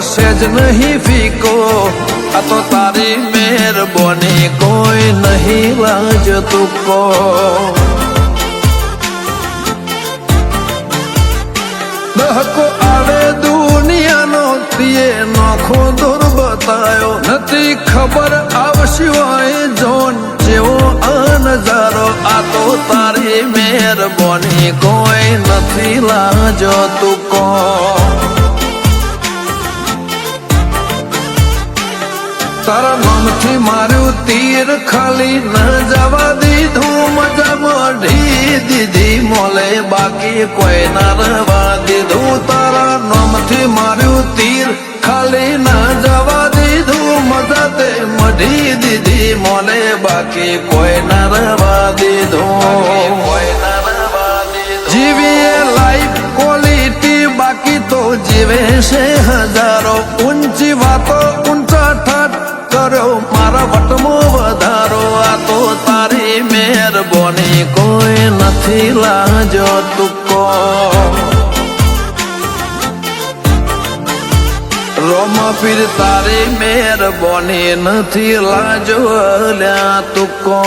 સેજ નહીં ફીકો આ તો તારી મહેરબાની કોઈ નહીં લાજ તુકો દહકો આવે દુનિયાનો તીએ નોખો દૂર બતાયો નથી ખબર આવશિવાય જોન જેવો આ નજારો આ તો તારી મહેરબાની કોઈ નથી લાજો તુકો તારા નામથી માર્યું તીર ખાલી ન જવા દીધું મજા મઢી દીધી મોલે બાકી કોઈ ના રવા દીધું તારા નામથી માર્યું તીર ખાલી ન જવા દીધું મજા તે મઢી દીધી મોલે બાકી કોઈ ના રવા દીધું જીવીએ લાઈફ ક્વોલિટી બાકી તો જીવે છે હજારો ઊંચી વાતો ઊંચા ઠાઠ કર્યો મારા વટમાં વધારો આ તો તારી મહેરબાની કોઈ નથી લાજો તુકો રોમા પીર તારી મહેરબાની નથી લાજો લ્યા તુકો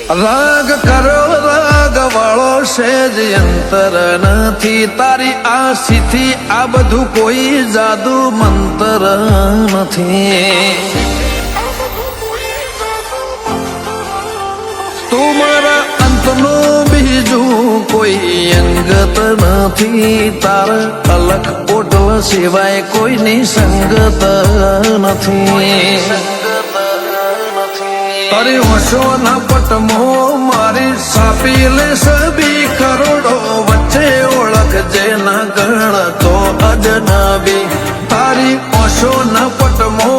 રાગ કરો રાગ વાળો સેજ અંતર નથી તારી આશીથી આ બધું કોઈ જાદુ મંતર નથી તું મારા અંતનું બીજું કોઈ અંગત નથી તારા અલગ ઓટલ સિવાય કોઈની સંગત નથી તારી હોશોના પટમો મારી સાપી લે સબી કરોડો વચ્ચે ઓળખ જેના ગણ તો અજનબી તારી હોશોના પટમો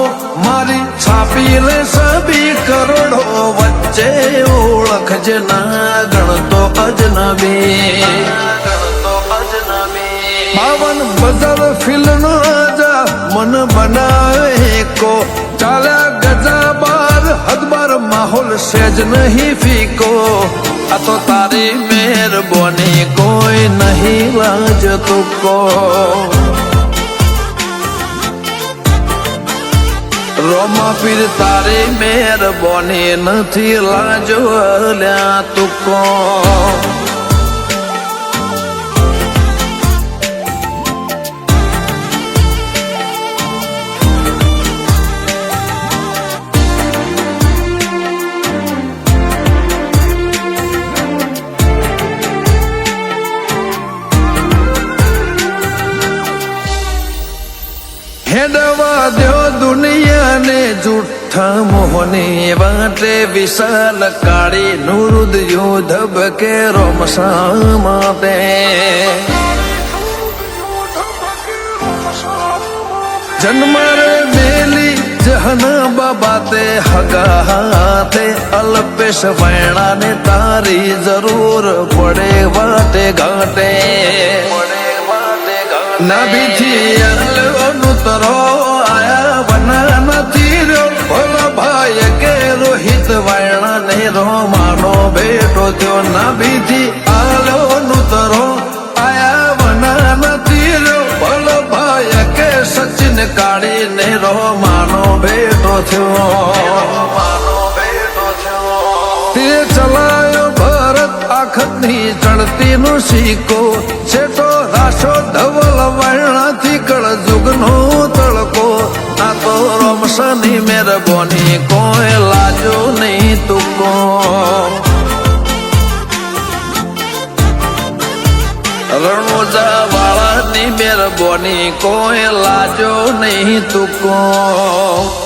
મારી છાપી લે સબી કરોડો વચ્ચે ઓળખ જેના ગણ તો અજનબી બાવન બજાર ફિલ્મ રાજા મન બનાવે કો ચાલ્યા ગજા બાર હદબાર માહોલ સેજ નહીં ફીકો આ તો તારી મહેરબાની કોઈ નહીં લાજ તુકો રોમા પીર તારી મહેરબાની નથી લાજો લ્યા તુકો હેડવા દો દુનિયાને જૂઠા મોહની વાટે વિશાલ કાળી નુરુદ યુદ્ધ બકે રોમસા માટે જન્મરે મેલી જહના બાબાતે હગા હાથે અલ્પેશ વૈણાને તારી જરૂર પડે વાટે ઘાટે નાભીથી અલવાનું તરો આયા વના નથી રહ્યો ભોલા ભાઈ કે રોહિત વાયણા ને રોમાનો બેટો થયો નાભીથી અલવાનું તરો આયા વના નથી રહ્યો ભોલા ભાઈ કે સચિન કાળી ને રોમાનો બેટો થયો તે ચલાયો ભરત આખતની ચડતી નો સિક્કો છેટો રાશો ધવલ વર્ણાથી કળ જુગનો તળકો આ તો રોમસની મહેરબાની કોઈ લાજો નહીં તુકો રણોજા વાળાની મહેરબાની કોઈ લાજો નહીં તુકો